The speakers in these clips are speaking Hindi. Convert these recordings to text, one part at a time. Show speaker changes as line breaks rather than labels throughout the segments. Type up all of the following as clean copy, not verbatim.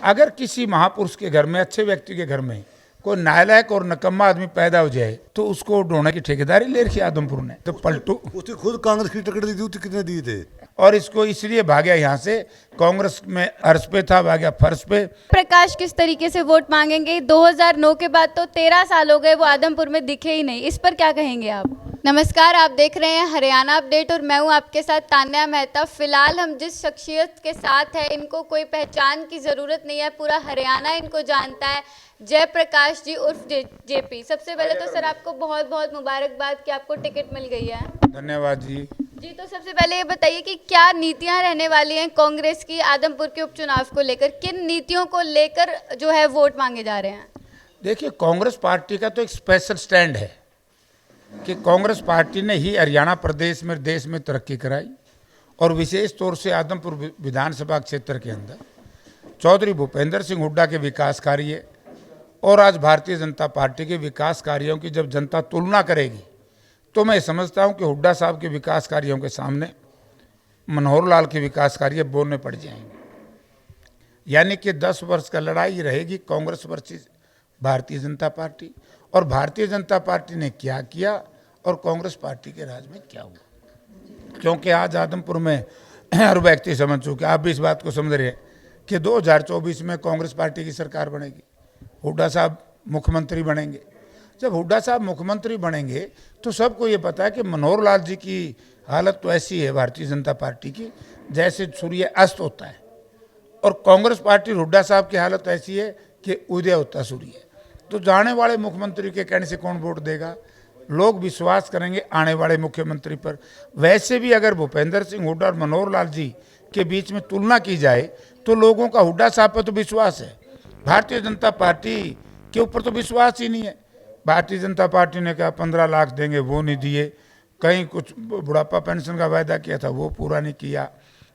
अगर किसी महापुरुष के घर में, अच्छे व्यक्ति के घर में कोई नालायक और नकम्मा आदमी पैदा हो जाए तो उसको ढूंढने की ठेकेदारी ले रखी आदमपुर ने। तो पलटू
उसने खुद कांग्रेस की टिकट दी थी, उसने कितने दिए थे?
और इसको इसलिए भागया यहाँ से, कांग्रेस में अर्श पे था, भागया फर्श पे।
प्रकाश किस तरीके से वोट मांगेंगे? 2009 के बाद तो 13 साल हो गए वो आदमपुर में दिखे ही नहीं, इस पर क्या कहेंगे आप? नमस्कार, आप देख रहे हैं हरियाणा अपडेट और मैं हूं आपके साथ तान्या मेहता। फिलहाल हम जिस शख्सियत के साथ हैं इनको कोई पहचान की ज़रूरत नहीं है, पूरा हरियाणा इनको जानता है। जयप्रकाश जी उर्फ जेपी। सबसे पहले तो सर आपको बहुत बहुत मुबारकबाद कि आपको टिकट मिल गई है।
धन्यवाद जी।
जी, तो सबसे पहले ये बताइए कि क्या नीतियां रहने वाली हैं कांग्रेस की आदमपुर के उपचुनाव को लेकर? किन नीतियों को लेकर जो है वोट मांगे जा रहे हैं?
देखिए, कांग्रेस पार्टी का तो एक स्पेशल स्टैंड है कि कांग्रेस पार्टी ने ही हरियाणा प्रदेश में, देश में तरक्की कराई और विशेष तौर से आदमपुर विधानसभा क्षेत्र के अंदर चौधरी भूपेंद्र सिंह हुड्डा के विकास कार्य और आज भारतीय जनता पार्टी के विकास कार्यों की जब जनता तुलना करेगी तो मैं समझता हूं कि हुड्डा साहब के विकास कार्यों के सामने मनोहर लाल के विकास कार्य बोलने पड़ जाएंगे। यानी कि 10 वर्ष का लड़ाई रहेगी कांग्रेस वर्सेस भारतीय जनता पार्टी, और भारतीय जनता पार्टी ने क्या किया और कांग्रेस पार्टी के राज में क्या हुआ। क्योंकि आज आदमपुर में हर व्यक्ति समझ चुके, आप भी इस बात को समझ रहे हैं कि 2024 में कांग्रेस पार्टी की सरकार बनेगी, हुड्डा साहब मुख्यमंत्री बनेंगे। जब हुड्डा साहब मुख्यमंत्री बनेंगे तो सबको ये पता है कि मनोहर लाल जी की हालत तो ऐसी है भारतीय जनता पार्टी की जैसे सूर्य अस्त होता है, और कांग्रेस पार्टी हुड्डा साहब की हालत ऐसी है कि उदय होता सूर्य। तो जाने वाले मुख्यमंत्री के कहने से कौन वोट देगा? लोग विश्वास करेंगे आने वाले मुख्यमंत्री पर। वैसे भी अगर भूपेंद्र सिंह हुड्डा और मनोहर लाल जी के बीच में तुलना की जाए तो लोगों का हुड्डा साहब पर तो विश्वास है, भारतीय जनता पार्टी के ऊपर तो विश्वास ही नहीं है। भारतीय जनता पार्टी ने कहा 15 लाख देंगे, वो नहीं दिए। कहीं कुछ बुढ़ापा पेंशन का वायदा किया था, वो पूरा नहीं किया।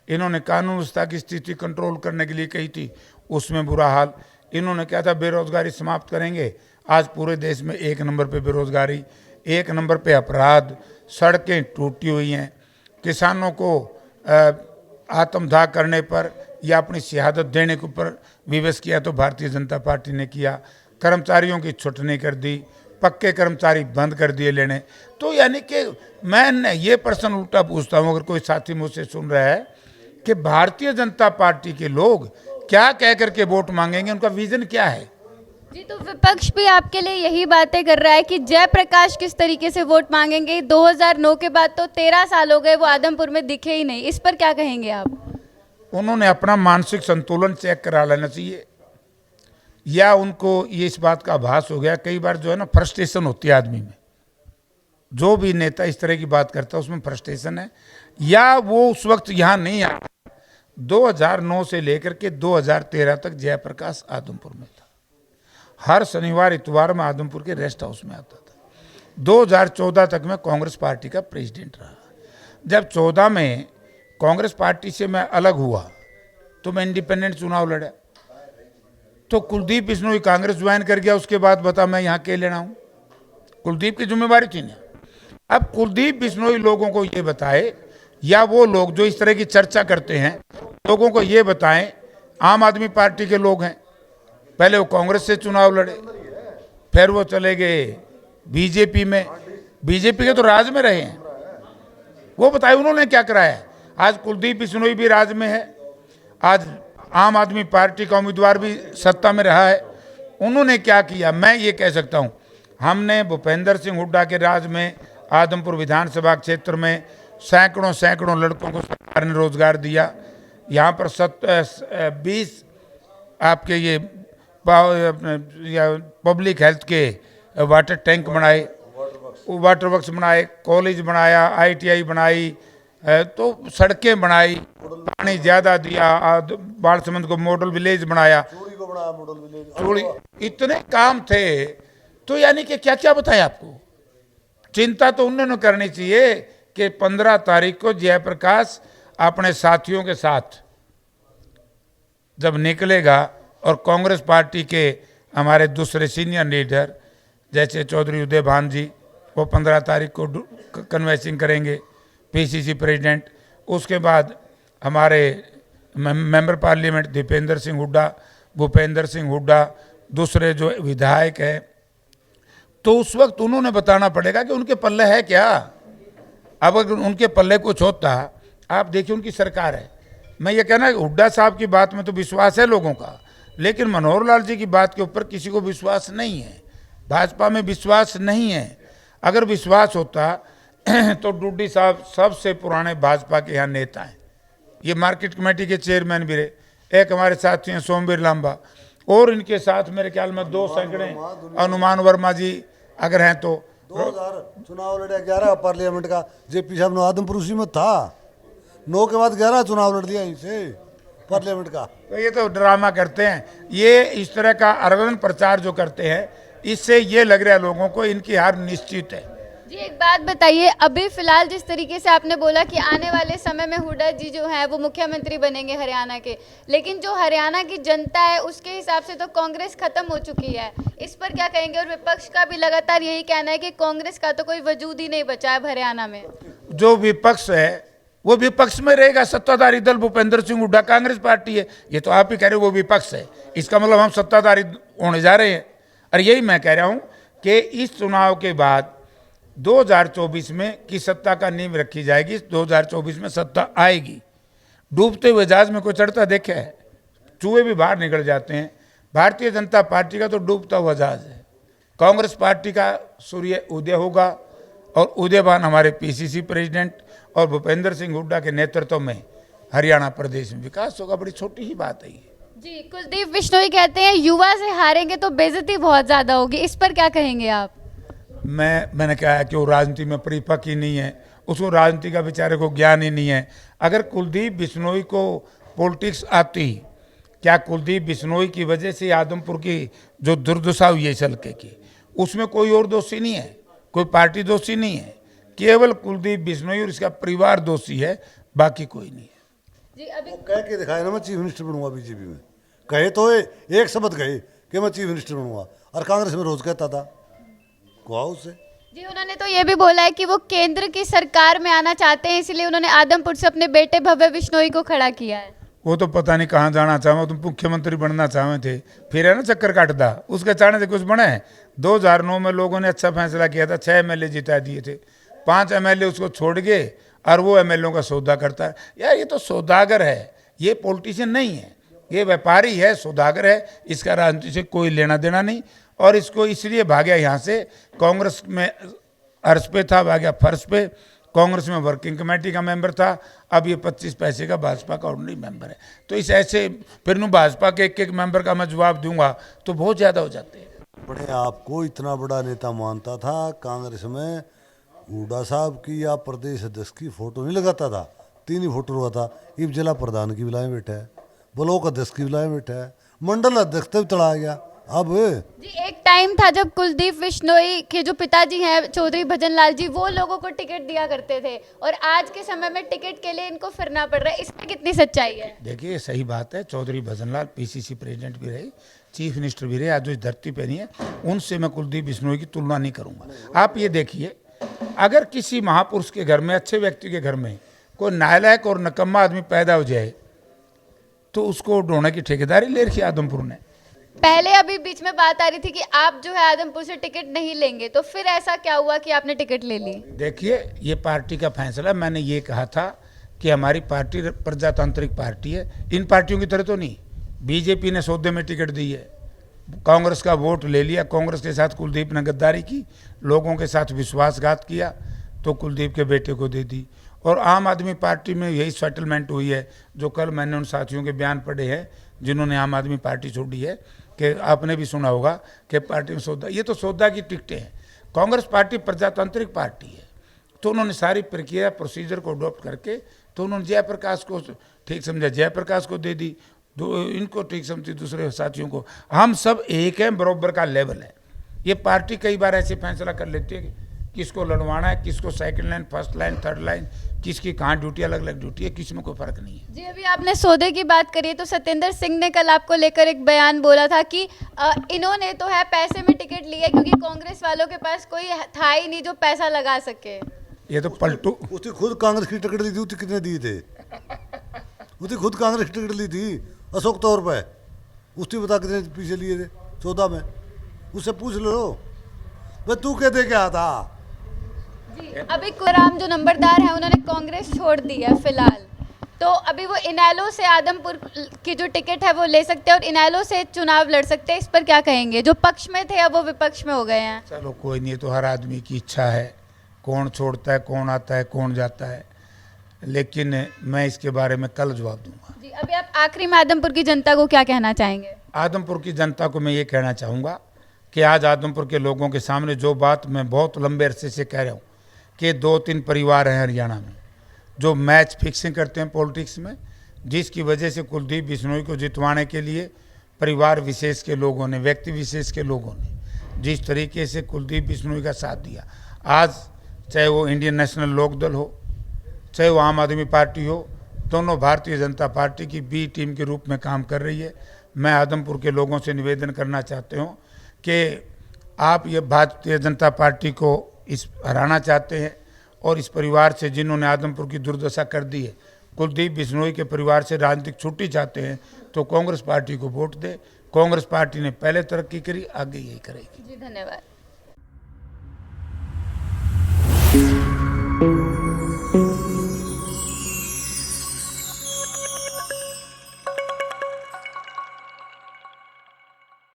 इन्होंने कानून व्यवस्था की स्थिति कंट्रोल करने के लिए कही थी, उसमें बुरा हाल। इन्होंने कहा था बेरोजगारी समाप्त करेंगे, आज पूरे देश में 1 नंबर पे बेरोजगारी, 1 नंबर पे अपराध, सड़कें टूटी हुई हैं। किसानों को आत्मदाह करने पर या अपनी शहादत देने के ऊपर विवश किया तो भारतीय जनता पार्टी ने किया। कर्मचारियों की छुट्टी कर दी, पक्के कर्मचारी बंद कर दिए लेने। तो यानी कि मैं ये प्रश्न उल्टा पूछता हूँ, अगर कोई साथी मुझसे सुन रहा है कि भारतीय जनता पार्टी के लोग क्या कह करके वोट मांगेंगे, उनका विजन क्या है?
जी, तो विपक्ष भी आपके लिए यही बातें कर रहा है कि जयप्रकाश किस तरीके से वोट मांगेंगे? 2009 के बाद तो 13 साल हो गए वो आदमपुर में दिखे ही नहीं, इस पर क्या कहेंगे आप?
उन्होंने अपना मानसिक संतुलन चेक करा लेना चाहिए, या उनको ये इस बात का आभास हो गया। कई बार जो है ना फ्रस्ट्रेशन होती है आदमी में, जो भी नेता इस तरह की बात करता है उसमें फ्रस्ट्रेशन है, या वो उस वक्त यहाँ नहीं आया। 2009 से लेकर के 2013 तक जयप्रकाश आदमपुर में था, हर शनिवार इतवार में आदमपुर के रेस्ट हाउस में आता था। 2014 तक मैं कांग्रेस पार्टी का प्रेसिडेंट रहा। जब 14 में कांग्रेस पार्टी से मैं अलग हुआ तो मैं इंडिपेंडेंट चुनाव लड़ा, तो कुलदीप बिश्नोई कांग्रेस ज्वाइन कर गया। उसके बाद बता मैं यहाँ के लेना हूँ, कुलदीप की जिम्मेवारी थी ना। अब कुलदीप बिश्नोई लोगों को ये बताए, या वो लोग जो इस तरह की चर्चा करते हैं लोगों को ये बताएं, आम आदमी पार्टी के लोग हैं, पहले वो कांग्रेस से चुनाव लड़े, फिर वो चले गए बीजेपी में, बीजेपी के तो राज में रहे हैं, वो बताए उन्होंने क्या कराया। आज कुलदीप बिश्नोई भी राज में है, आज आम आदमी पार्टी का उम्मीदवार भी सत्ता में रहा है, उन्होंने क्या किया? मैं ये कह सकता हूँ, हमने भूपेंद्र सिंह हुड्डा के राज में आदमपुर विधानसभा क्षेत्र में सैकड़ों लड़कों को सरकार ने रोजगार दिया। यहाँ पर 20 आपके ये पब्लिक हेल्थ के वाटर टैंक बनाए, वाटर वर्क्स बनाए, कॉलेज बनाया, ITI बनाई, तो सड़कें बनाई, पानी ज़्यादा दिया, बालसमंद को मॉडल विलेज बनाया, चूड़ी, इतने काम थे। तो यानी कि क्या क्या बताया आपको? चिंता तो उन्होंने करनी चाहिए कि 15 तारीख को जयप्रकाश अपने साथियों के साथ जब निकलेगा और कांग्रेस पार्टी के हमारे दूसरे सीनियर लीडर जैसे चौधरी उदय भान जी, वो 15 तारीख को कन्वेंसिंग करेंगे, PCC प्रेसिडेंट। उसके बाद हमारे मेंबर पार्लियामेंट दीपेंद्र सिंह हुड्डा भूपेंद्र सिंह हुड्डा, दूसरे जो विधायक हैं, तो उस वक्त उन्होंने बताना पड़ेगा कि उनके पल्ले है क्या। अब अगर उनके पल्ले कुछ होता, आप देखिए उनकी सरकार है। मैं ये कहना हुड्डा साहब की बात में तो विश्वास है लोगों का, लेकिन मनोहर लाल जी की बात के ऊपर किसी को विश्वास नहीं है। भाजपा में विश्वास नहीं है। अगर विश्वास होता तो डूडी साहब सबसे पुराने भाजपा के यहाँ नेता हैं। ये मार्केट कमेटी के चेयरमैन भी रहे। एक हमारे साथी हैं सोमवीर लांबा, और इनके साथ मेरे ख्याल में 2 सैकड़े अनुमान वर्मा जी अगर हैं तो
2000 चुनाव लड़े 11 पार्लियामेंट का, जेपी साहब ने आदमपुर उसी में था। 9 के बाद 11 चुनाव लड़ दिया इनसे पार्लियामेंट का।
तो ये तो ड्रामा करते हैं। ये इस तरह का अरगन प्रचार जो करते हैं, इससे ये लग रहा है लोगों को इनकी हार निश्चित है।
जी एक बात बताइए, अभी फिलहाल जिस तरीके से आपने बोला कि आने वाले समय में हुड्डा जी जो है वो मुख्यमंत्री बनेंगे हरियाणा के, लेकिन जो हरियाणा की जनता है उसके हिसाब से तो कांग्रेस खत्म हो चुकी है। इस पर क्या कहेंगे? और विपक्ष का भी लगातार यही कहना है कि कांग्रेस का तो कोई वजूद ही नहीं बचा है हरियाणा में।
जो विपक्ष है वो विपक्ष में रहेगा। सत्ताधारी दल भूपेंद्र सिंह हुड्डा कांग्रेस पार्टी है। ये तो आप ही कह रहे हो वो विपक्ष है, इसका मतलब हम सत्ताधारी होने जा रहे हैं। और यही मैं कह रहा हूँ कि इस चुनाव के बाद 2024 में की सत्ता का नींव रखी जाएगी। 2024 में सत्ता आएगी। डूबते हुए जहाज में कोई चढ़ता देखे है? चूहे भी बाहर निकल जाते हैं। भारतीय जनता पार्टी का तो डूबता हुआ जहाज है। कांग्रेस पार्टी का सूर्य उदय होगा, और उदयवान हमारे पीसीसी प्रेसिडेंट और भूपेंद्र सिंह हुड्डा के नेतृत्व में हरियाणा प्रदेश में विकास होगा। बड़ी छोटी ही बात है ये।
जी कुलदीप बिश्नोई कहते हैं युवा से हारेंगे तो बेइज्जती बहुत ज्यादा होगी, इस पर क्या कहेंगे आप?
मैंने कहा है कि वो राजनीति में परिपक्व ही नहीं है, उसको राजनीति का बेचारे को ज्ञान ही नहीं है। अगर कुलदीप बिश्नोई को पॉलिटिक्स आती, क्या कुलदीप बिश्नोई की वजह से आदमपुर की जो दुर्दशा हुई है इस हल्के की, उसमें कोई और दोषी नहीं है, कोई पार्टी दोषी नहीं है। केवल कुलदीप बिश्नोई और इसका परिवार दोषी है, बाकी कोई नहीं है।
जी अभी
वो कह के दिखाया ना मैं चीफ मिनिस्टर बनूंगा बीजेपी में, कहे तो एक शब्द कहे कि मैं चीफ मिनिस्टर बनूंगा, और कांग्रेस में रोज कहता था से।
जी उन्होंने तो ये भी बोला है कि वो केंद्र की सरकार में आना चाहते हैं, इसलिए उन्होंने आदमपुर से अपने बेटे भव्य बिश्नोई को खड़ा किया है।
वो तो पता नहीं कहाँ जाना चाहे, तुम मुख्यमंत्री बनना चाहे थे, फिर है ना चक्कर काटता, उसके चाहने से कुछ बने। 2009 में लोगों ने अच्छा फैसला किया था, 6 MLA जिता दिए थे, 5 MLA उसको छोड़ गए, और वो MLA का सौदा करता है। यार ये तो सौदागर है, ये पॉलिटिशियन नहीं है, ये व्यापारी है, सौदागर है। इसका राजनीति से कोई लेना देना नहीं, और इसको इसलिए भागया यहाँ से। कांग्रेस में अर्श पे था, भाग्या फर्श पे। कांग्रेस में वर्किंग कमेटी का मेंबर था, अब ये 25 पैसे का भाजपा का ऑर्डिनरी मेंबर है। तो इस ऐसे फिर नू भाजपा के एक मेंबर का मैं जवाब दूंगा तो बहुत ज़्यादा हो जाते हैं।
बड़े आपको इतना बड़ा नेता मानता था कांग्रेस में, हुड्डा साहब की या प्रदेश अध्यक्ष की फोटो नहीं लगाता था, 3 ही फोटो हुआ था। इब जिला प्रधान की बिलाए बैठा है, ब्लॉक अध्यक्ष की बिलाए बैठा है, मंडल अध्यक्ष तक चला गया। अब
जी एक टाइम था जब कुलदीप बिश्नोई के जो पिताजी हैं चौधरी भजन लाल जी, वो लोगों को टिकट दिया करते थे, और आज के समय में टिकट के लिए इनको फिरना पड़ रहा है। इसमें कितनी सच्चाई है?
देखिए सही बात है, चौधरी भजन लाल पीसीसी प्रेसिडेंट भी रहे, चीफ मिनिस्टर भी रहे, आज जो इस धरती पे नहीं है, उनसे मैं कुलदीप बिश्नोई की तुलना नहीं करूंगा। आप ये देखिए, अगर किसी महापुरुष के घर में, अच्छे व्यक्ति के घर में कोई नालायक और नकम्मा आदमी पैदा हो जाए तो उसको ढोने की ठेकेदारी ले रखी आदमपुर ने।
पहले अभी बीच में बात आ रही थी कि आप जो है आदमपुर से टिकट नहीं लेंगे, तो फिर ऐसा क्या हुआ कि आपने टिकट ले ली?
देखिए ये पार्टी का फैसला। मैंने ये कहा था कि हमारी पार्टी प्रजातांत्रिक पार्टी है, इन पार्टियों की तरह तो नहीं। बीजेपी ने सौदे में टिकट दी है, कांग्रेस का वोट ले लिया, कांग्रेस के साथ कुलदीप ने गद्दारी की, लोगों के साथ विश्वासघात किया, तो कुलदीप के बेटे को दे दी। और आम आदमी पार्टी में यही सेटलमेंट हुई है, जो कल मैंने उन साथियों के बयान पढ़े हैं जिन्होंने आम आदमी पार्टी छोड़ी है, कि आपने भी सुना होगा कि पार्टी में सौदा, ये तो सौदा की टिकटें हैं। कांग्रेस पार्टी प्रजातांत्रिक पार्टी है, तो उन्होंने सारी प्रक्रिया प्रोसीजर को अडॉप्ट करके, तो उन्होंने जयप्रकाश को ठीक समझा, जयप्रकाश को दे दी, इनको ठीक समझी, दूसरे साथियों को। हम सब एक हैं, बराबर का लेवल है। ये पार्टी कई बार ऐसे फैसला कर लेती है कि किसको लड़वाना है, किसको second line, first line, third line, किसकी कहाँ ड्यूटी, अलग अलग ड्यूटी है, किसी में कोई फर्क नहीं है।
जी अभी आपने सौदे की बात करी है, तो सत्येंद्र सिंह ने कल आपको लेकर एक बयान बोला था कि इन्होंने तो है पैसे में टिकट लिया, क्योंकि कांग्रेस वालों के पास कोई था ही नहीं जो पैसा लगा सके।
ये तो पलटू,
उसने खुद कांग्रेस की टिकट ली थी, उसने कितने दिए थे? उसने खुद कांग्रेस की टिकट ली थी अशोक तौर पर, उसने बता कितने पीछे लिए थे 14 में, उससे पूछ लो भाई तू क्या दे के आया था।
जी अभी राम जो नंबरदार हैं उन्होंने कांग्रेस छोड़ दी है फिलहाल, तो अभी वो इनेलो से आदमपुर की जो टिकट है वो ले सकते हैं और इनेलो से चुनाव लड़ सकते हैं, इस पर क्या कहेंगे? जो पक्ष में थे अब वो विपक्ष में हो गए हैं।
चलो कोई नहीं, तो हर आदमी की इच्छा है, कौन छोड़ता है, कौन आता है, कौन जाता है, लेकिन मैं इसके बारे में कल जवाब दूंगा।
जी अभी आप आखिरी में आदमपुर की जनता को क्या कहना चाहेंगे?
आदमपुर की जनता को मैं ये कहना चाहूँगा कि आज आदमपुर के लोगों के सामने जो बात मैं बहुत लंबे अरसे से कह रहा हूँ कि 2-3 परिवार हैं हरियाणा में जो मैच फिक्सिंग करते हैं पॉलिटिक्स में, जिसकी वजह से कुलदीप बिश्नोई को जितवाने के लिए परिवार विशेष के लोगों ने, व्यक्ति विशेष के लोगों ने जिस तरीके से कुलदीप बिश्नोई का साथ दिया, आज चाहे वो इंडियन नेशनल लोकदल हो, चाहे वो आम आदमी पार्टी हो, दोनों भारतीय जनता पार्टी की बी टीम के रूप में काम कर रही है। मैं आदमपुर के लोगों से निवेदन करना चाहते हूँ कि आप ये भारतीय जनता पार्टी को इस हराना चाहते हैं और इस परिवार से जिन्होंने आदमपुर की दुर्दशा कर दी है, कुलदीप बिश्नोई के परिवार से राजनीतिक छुट्टी चाहते हैं तो कांग्रेस पार्टी को वोट दे। कांग्रेस पार्टी ने पहले तरक्की करी, आगे यही करेगी।
जी धन्यवाद।